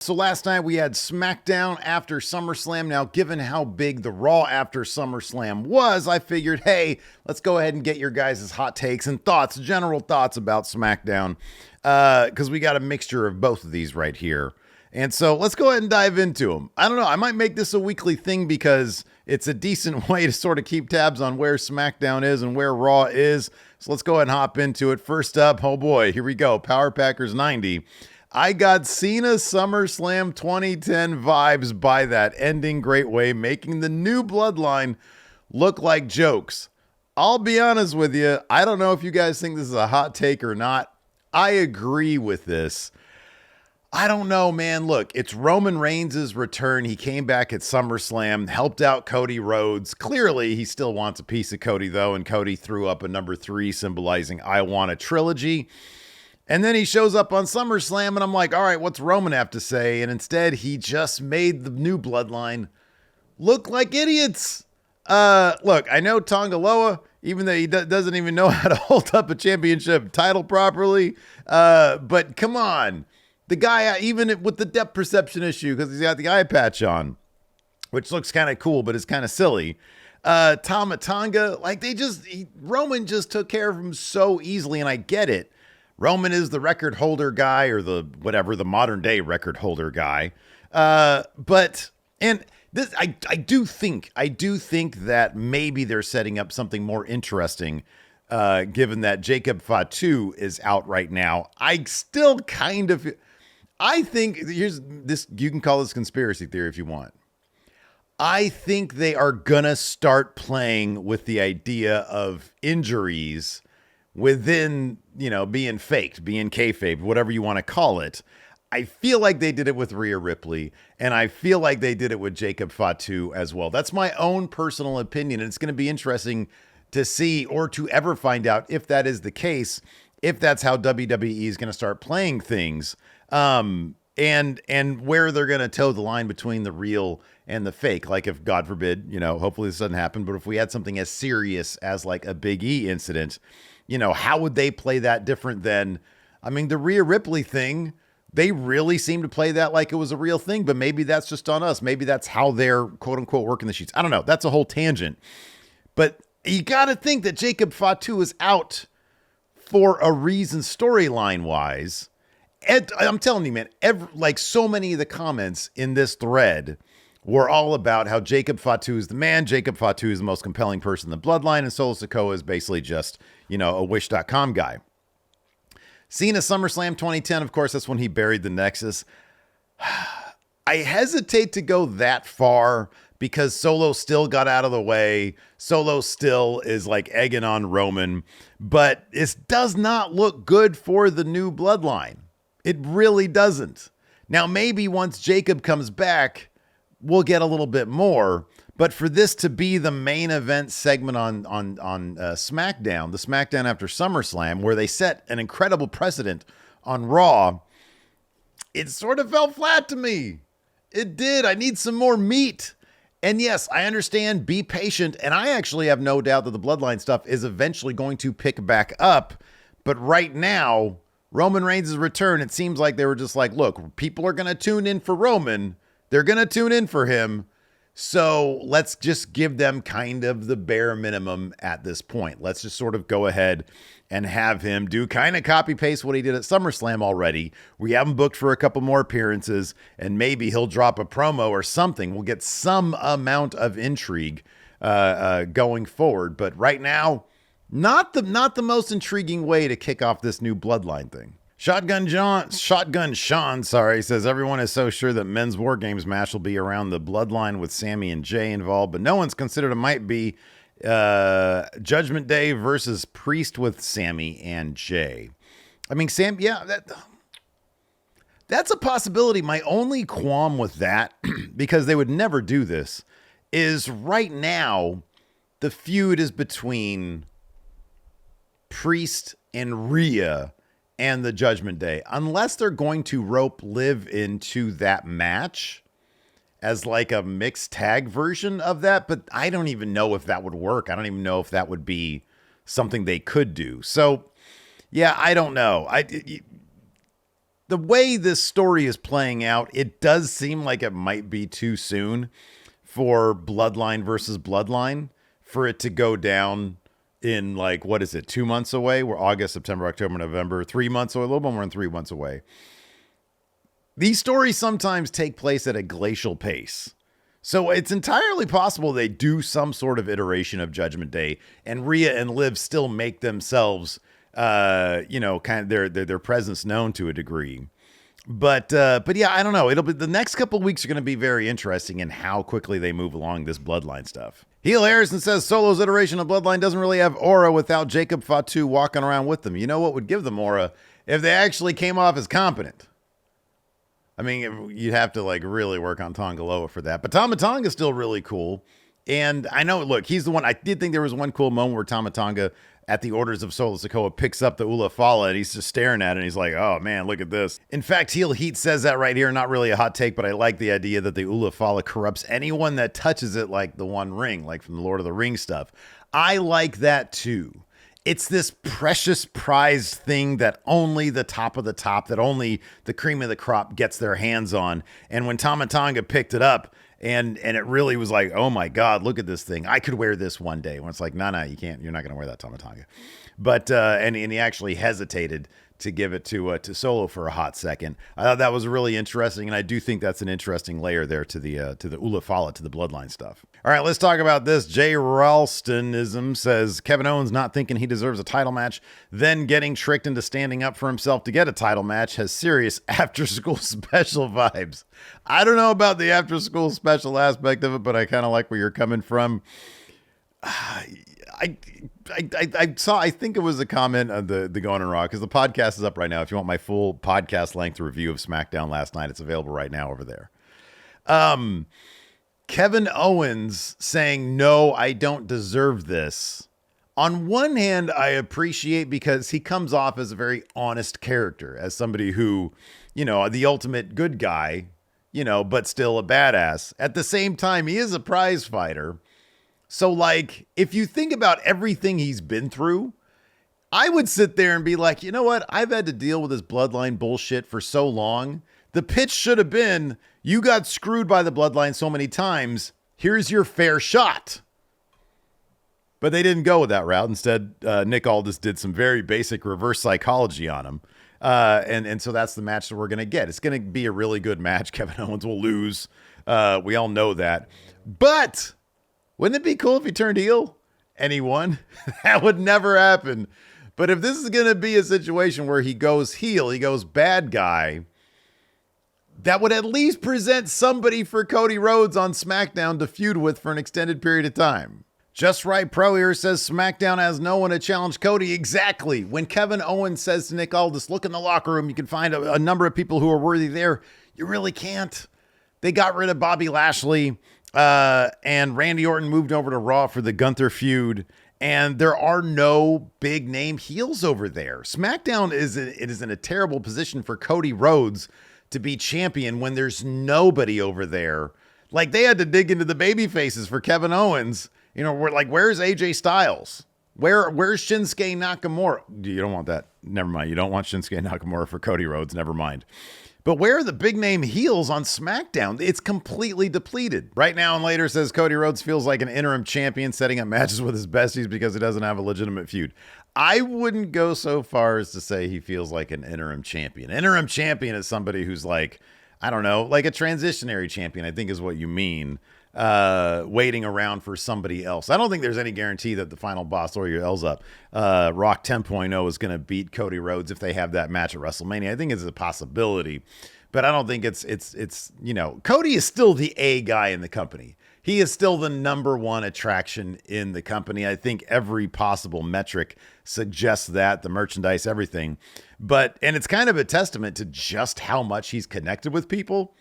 So last night we had SmackDown after SummerSlam. Now, given how big the Raw after SummerSlam was, I figured, hey, let's go ahead and get your guys' hot takes and thoughts, general thoughts about SmackDown, because we got a mixture of both of these right here. And so let's go ahead and dive into them. I don't know. I might make this a weekly thing because it's a decent way to sort of keep tabs on where SmackDown is and where Raw is. So let's go ahead and hop into it. First up, oh boy, here we go. Power Packers 90. I got Cena SummerSlam 2010 vibes by that ending great way, making the new bloodline look like jokes. I'll be honest with you. I don't know if you guys think this is a hot take or not. I agree with this. I don't know, man. Look, it's Roman Reigns' return. He came back at SummerSlam, helped out Cody Rhodes. Clearly, he still wants a piece of Cody, though, and Cody threw up a number 3 symbolizing I Want a Trilogy. And then he shows up on SummerSlam, and I'm like, all right, what's Roman have to say? And instead, he just made the new bloodline look like idiots. Look, I know Tonga Loa, even though he doesn't even know how to hold up a championship title properly. But come on. The guy, even with the depth perception issue, because he's got the eye patch on, which looks kind of cool, but it's kind of silly. Tama Tonga, like Roman just took care of him so easily, and I get it. Roman is the record holder guy, or the modern day record holder guy. I do think that maybe they're setting up something more interesting, given that Jacob Fatu is out right now. I think here's this. You can call this conspiracy theory if you want. I think they are gonna start playing with the idea of injuries within, being faked, being kayfabe, whatever you want to call it. I feel like they did it with Rhea Ripley, and I feel like they did it with Jacob Fatu as well. That's my own personal opinion, and it's going to be interesting to see or to ever find out if that is the case, if that's how WWE is going to start playing things, and where they're going to toe the line between the real and the fake. Like if, God forbid, hopefully this doesn't happen, but if we had something as serious as like a Big E incident, how would they play that different than, the Rhea Ripley thing? They really seem to play that like it was a real thing, but maybe that's just on us. Maybe that's how they're quote unquote working the sheets. I don't know. That's a whole tangent, but you got to think that Jacob Fatu is out for a reason storyline wise. And I'm telling you, man, so many of the comments in this thread were all about how Jacob Fatu is the man. Jacob Fatu is the most compelling person in the bloodline, and Solo Sikoa is basically just, a Wish.com guy. Cena SummerSlam 2010, of course, that's when he buried the Nexus. I hesitate to go that far because Solo still got out of the way. Solo still is like egging on Roman, but it does not look good for the new bloodline. It really doesn't. Now, maybe once Jacob comes back, we'll get a little bit more, but for this to be the main event segment on SmackDown, the SmackDown after SummerSlam, where they set an incredible precedent on Raw, it sort of fell flat to me. It did. I need some more meat. And yes, I understand, be patient, and I actually have no doubt that the Bloodline stuff is eventually going to pick back up, but right now, Roman Reigns' return, it seems like they were just like, look, people are going to tune in for Roman. They're going to tune in for him. So let's just give them kind of the bare minimum at this point. Let's just sort of go ahead and have him do kind of copy paste what he did at SummerSlam already. We have him booked for a couple more appearances, and maybe he'll drop a promo or something. We'll get some amount of intrigue going forward. But right now, not the most intriguing way to kick off this new bloodline thing. Shotgun Sean, says everyone is so sure that men's War Games match will be around the bloodline with Sammy and Jay involved, but no one's considered it might be Judgment Day versus Priest with Sammy and Jay. That's a possibility. My only qualm with that, because they would never do this, is right now the feud is between Priest and Rhea and the Judgment Day, unless they're going to rope Liv into that match as like a mixed tag version of that. But I don't even know if that would work. I don't even know if that would be something they could do. So yeah, I don't know. the way this story is playing out, it does seem like it might be too soon for Bloodline versus Bloodline for it to go down in like, what is it, 2 months away? We're August, September, October, November, 3 months away, a little bit more than 3 months away. These stories sometimes take place at a glacial pace. So it's entirely possible they do some sort of iteration of Judgment Day, and Rhea and Liv still make themselves, kind of their presence known to a degree. But yeah, I don't know. It'll be the next couple of weeks are going to be very interesting in how quickly they move along this Bloodline stuff. Heel Harrison says Solo's iteration of Bloodline doesn't really have aura without Jacob Fatu walking around with them. You know what would give them aura? If they actually came off as competent. I mean, you'd have to like really work on Tonga Loa for that. But Tama Tonga is still really cool. And I know, look, he's the one. I did think there was one cool moment where Tama Tonga, at the orders of Solo Sikoa, picks up the Ula Fala and he's just staring at it and he's like, oh man, look at this. In fact, Heel Heat says that right here. Not really a hot take, but I like the idea that the Ula Fala corrupts anyone that touches it, like the One Ring, like from the Lord of the Rings stuff. I like that too. It's this precious prized thing that only the top of the top, that only the cream of the crop gets their hands on. And when Tama Tonga picked it up, and it really was like, oh my God, look at this thing. I could wear this one day. When it's like, no, you can't. You're not going to wear that Tama Tonga. But and he actually hesitated to give it to Solo for a hot second. I thought that was really interesting, and I do think that's an interesting layer there to the Ula Fala, to the Bloodline stuff. All right, let's talk about this. Jay Ralstonism says Kevin Owens not thinking he deserves a title match, then getting tricked into standing up for himself to get a title match has serious after-school special vibes. I don't know about the after-school special aspect of it, but I kind of like where you're coming from. I saw, I think it was a comment on the Going on Raw, because the podcast is up right now. If you want my full podcast length review of SmackDown last night, it's available right now over there. Kevin Owens saying, no, I don't deserve this. On one hand, I appreciate, because he comes off as a very honest character, as somebody who, the ultimate good guy, but still a badass. At the same time, he is a prize fighter. So, like, if you think about everything he's been through, I would sit there and be like, you know what? I've had to deal with this Bloodline bullshit for so long. The pitch should have been, you got screwed by the Bloodline so many times. Here's your fair shot. But they didn't go with that route. Instead, Nick Aldis did some very basic reverse psychology on him. And so that's the match that we're going to get. It's going to be a really good match. Kevin Owens will lose. We all know that. But wouldn't it be cool if he turned heel and he won? That would never happen. But if this is going to be a situation where he goes heel, he goes bad guy, that would at least present somebody for Cody Rhodes on SmackDown to feud with for an extended period of time. Just Right Pro here says SmackDown has no one to challenge Cody. Exactly. When Kevin Owens says to Nick Aldis, look in the locker room, you can find a number of people who are worthy there. You really can't. They got rid of Bobby Lashley. And Randy Orton moved over to Raw for the Gunther feud, and there are no big name heels over there. SmackDown is in a terrible position for Cody Rhodes to be champion when there's nobody over there. Like, they had to dig into the baby faces for Kevin Owens. Where's AJ Styles? Where's Shinsuke Nakamura? You don't want that. Never mind. You don't want Shinsuke Nakamura for Cody Rhodes. Never mind. But where are the big name heels on SmackDown? It's completely depleted. Right Now and Later says Cody Rhodes feels like an interim champion setting up matches with his besties because he doesn't have a legitimate feud. I wouldn't go so far as to say he feels like an interim champion. Interim champion is somebody who's like, I don't know, like a transitionary champion, I think is what you mean. Waiting around for somebody else. I don't think there's any guarantee that the final boss or your L's up, Rock 10.0 is going to beat Cody Rhodes if they have that match at WrestleMania. I think it's a possibility, but I don't think it's Cody is still the A guy in the company. He is still the number one attraction in the company. I think every possible metric suggests that, the merchandise, everything. And it's kind of a testament to just how much he's connected with people.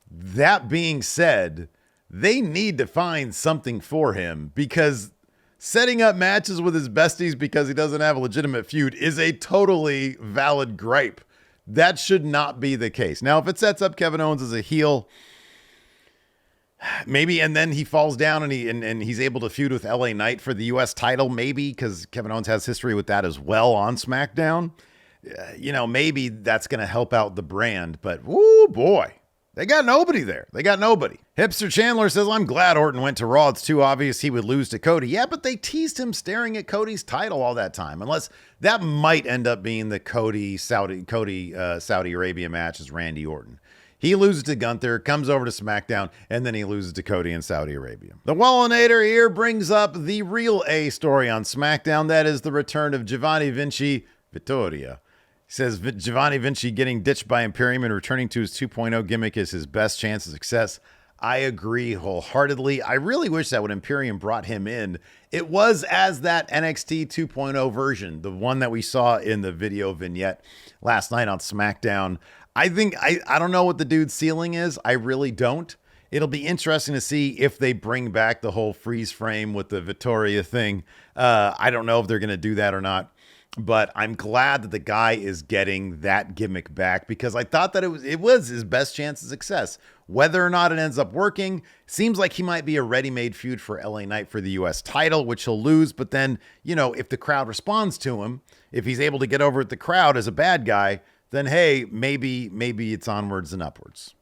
That being said, they need to find something for him, because setting up matches with his besties because he doesn't have a legitimate feud is a totally valid gripe. That should not be the case. Now, if it sets up Kevin Owens as a heel, maybe, and then he falls down and he's able to feud with LA Knight for the US title, maybe, because Kevin Owens has history with that as well on SmackDown. maybe that's going to help out the brand, but whoo boy, they got nobody there. They got nobody. Hipster Chandler says, I'm glad Orton went to Raw. It's too obvious he would lose to Cody. Yeah, but they teased him staring at Cody's title all that time. Unless that might end up being the Cody Saudi Arabia match as Randy Orton. He loses to Gunther, comes over to SmackDown, and then he loses to Cody in Saudi Arabia. The Wallinator here brings up the real A story on SmackDown. That is the return of Giovanni Vinci Vittoria. He says Giovanni Vinci getting ditched by Imperium and returning to his 2.0 gimmick is his best chance of success. I agree wholeheartedly. I really wish that when Imperium brought him in, it was as that NXT 2.0 version, the one that we saw in the video vignette last night on SmackDown. I think, I don't know what the dude's ceiling is. I really don't. It'll be interesting to see if they bring back the whole freeze frame with the Vittoria thing. I don't know if they're going to do that or not. But I'm glad that the guy is getting that gimmick back because I thought that it was his best chance of success. Whether or not it ends up working, seems like he might be a ready-made feud for LA Knight for the US title, which he'll lose. But then, if the crowd responds to him, if he's able to get over at the crowd as a bad guy, then hey, maybe it's onwards and upwards.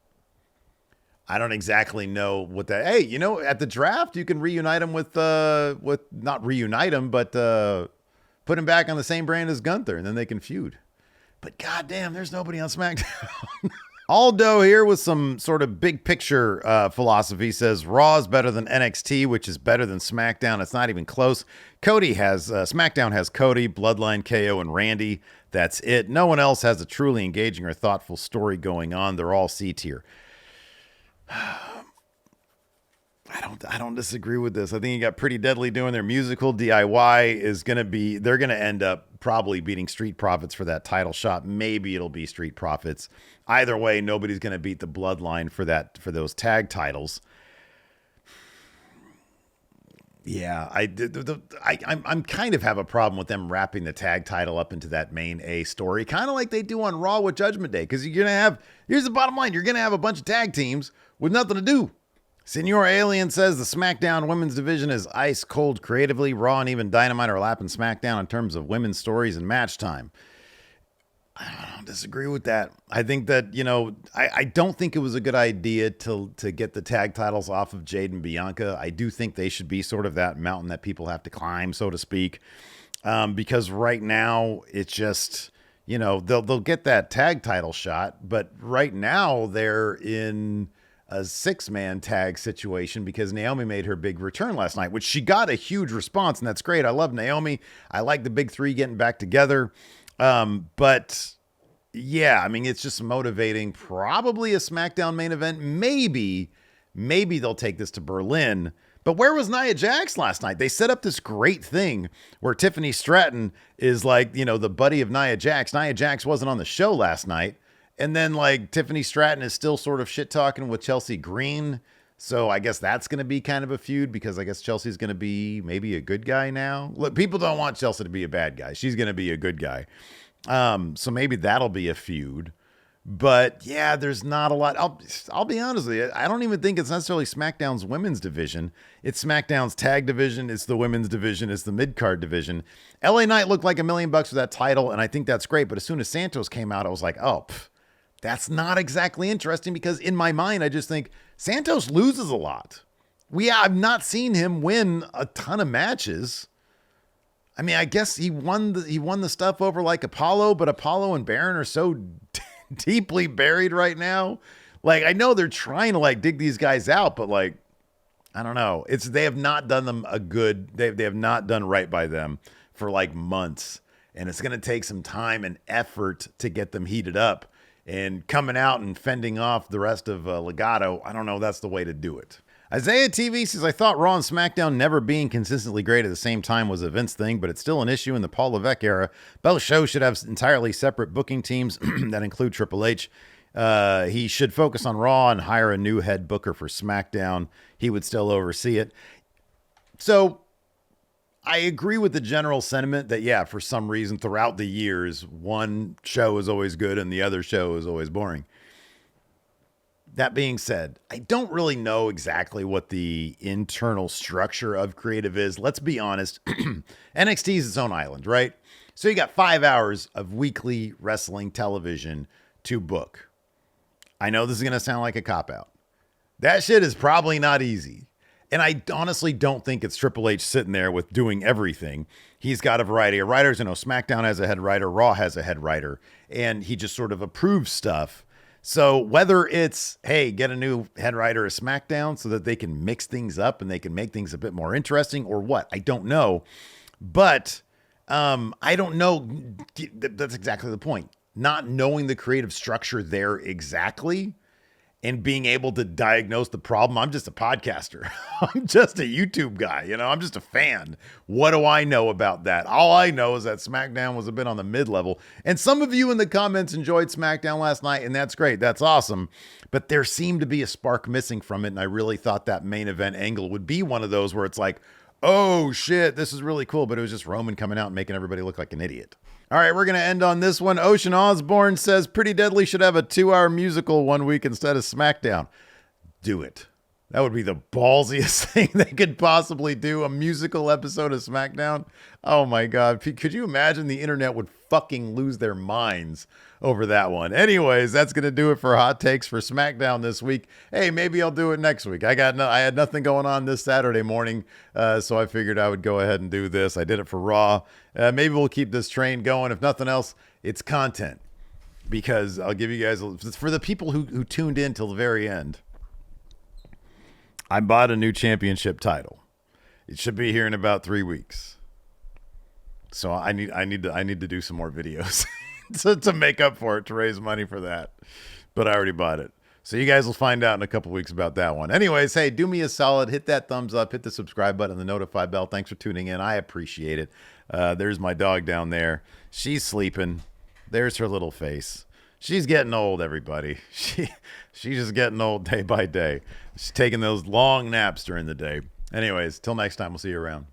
I don't exactly know what that. Hey, at the draft, you can reunite him with not reunite him, but put him back on the same brand as Gunther, and then they can feud. But goddamn, there's nobody on SmackDown. Aldo here with some sort of big picture philosophy says Raw is better than NXT, which is better than SmackDown. It's not even close. SmackDown has Cody, Bloodline, KO, and Randy. That's it. No one else has a truly engaging or thoughtful story going on. They're all C tier. I don't disagree with this. I think you got Pretty Deadly doing their musical. DIY they're going to end up probably beating Street Profits for that title shot. Maybe it'll be Street Profits. Either way, nobody's going to beat the Bloodline for those tag titles. Yeah, I'm kind of have a problem with them wrapping the tag title up into that main A story, kind of like they do on Raw with Judgment Day. Because here's the bottom line, you're going to have a bunch of tag teams with nothing to do. Senor Alien says the SmackDown women's division is ice cold creatively. Raw and even Dynamite are lapping SmackDown in terms of women's stories and match time. I don't disagree with that. I think that, I don't think it was a good idea to get the tag titles off of Jade and Bianca. I do think they should be sort of that mountain that people have to climb, so to speak. Because right now it's just, they'll get that tag title shot, but right now they're in a 6-man tag situation because Naomi made her big return last night, which she got a huge response, and that's great. I love Naomi. I like the big three getting back together. But yeah, it's just motivating. Probably a SmackDown main event. Maybe they'll take this to Berlin. But where was Nia Jax last night? They set up this great thing where Tiffany Stratton is like, the buddy of Nia Jax. Nia Jax wasn't on the show last night. And then Tiffany Stratton is still sort of shit talking with Chelsea Green. So I guess that's going to be kind of a feud because I guess Chelsea's going to be maybe a good guy now. Look, people don't want Chelsea to be a bad guy. She's going to be a good guy. So maybe that'll be a feud. But yeah, there's not a lot. I'll be honest with you. I don't even think it's necessarily SmackDown's women's division. It's SmackDown's tag division. It's the women's division. It's the mid-card division. LA Knight looked like $1 million for that title, and I think that's great. But as soon as Santos came out, I was like, that's not exactly interesting because in my mind, I just think Santos loses a lot. I've not seen him win a ton of matches. I guess he won the stuff over like Apollo, but Apollo and Baron are so deeply buried right now. I know they're trying to dig these guys out, but I don't know. They have not done them they have not done right by them for months. And it's going to take some time and effort to get them heated up. And coming out and fending off the rest of Legato, I don't know, that's the way to do it. Isaiah TV says, I thought Raw and SmackDown never being consistently great at the same time was a Vince thing, but it's still an issue in the Paul Levesque era. Both shows should have entirely separate booking teams that include Triple H. He should focus on Raw and hire a new head booker for SmackDown. He would still oversee it. So I agree with the general sentiment that, yeah, for some reason throughout the years, one show is always good and the other show is always boring. That being said, I don't really know exactly what the internal structure of creative is. Let's be honest. NXT is its own island, right? So you got 5 hours of weekly wrestling television to book. I know this is going to sound like a cop-out. That shit is probably not easy. And I honestly don't think it's Triple H sitting there with doing everything. He's got a variety of writers. You know, SmackDown has a head writer, Raw has a head writer, and he just sort of approves stuff. So whether it's, hey, get a new head writer of SmackDown so that they can mix things up and they can make things a bit more interesting or what, I don't know. But I don't know. That's exactly the point. Not knowing the creative structure there exactly and being able to diagnose the problem. I'm just a podcaster. I'm just a YouTube guy. You know, I'm just a fan. What do I know about that? All I know is that SmackDown was a bit on the mid-level. And some of you in the comments enjoyed SmackDown last night, and that's great. That's awesome. But there seemed to be a spark missing from it, and I really thought that main event angle would be one of those where it's like, oh, shit, this is really cool. But it was just Roman coming out and making everybody look like an idiot. All right, we're going to end on this one. Ocean Osborne says Pretty Deadly should have a 2-hour musical one week instead of SmackDown. Do it. That would be the ballsiest thing they could possibly do, a musical episode of SmackDown. Oh my God. Could you imagine? The internet would fucking lose their minds over that one. Anyways, that's going to do it for Hot Takes for SmackDown this week. Hey, maybe I'll do it next week. I had nothing going on this Saturday morning, so I figured I would go ahead and do this. I did it for Raw. Maybe we'll keep this train going. If nothing else, it's content. Because I'll give you guys, for the people who tuned in till the very end, I bought a new championship title. It should be here in about 3 weeks. So I need to do some more videos to make up for it, to raise money for that. But I already bought it. So you guys will find out in a couple weeks about that one. Anyways, hey, do me a solid. Hit that thumbs up. Hit the subscribe button and the notify bell. Thanks for tuning in. I appreciate it. There's my dog down there. She's sleeping. There's her little face. She's getting old, everybody. She's just getting old day by day. She's taking those long naps during the day. Anyways, till next time, we'll see you around.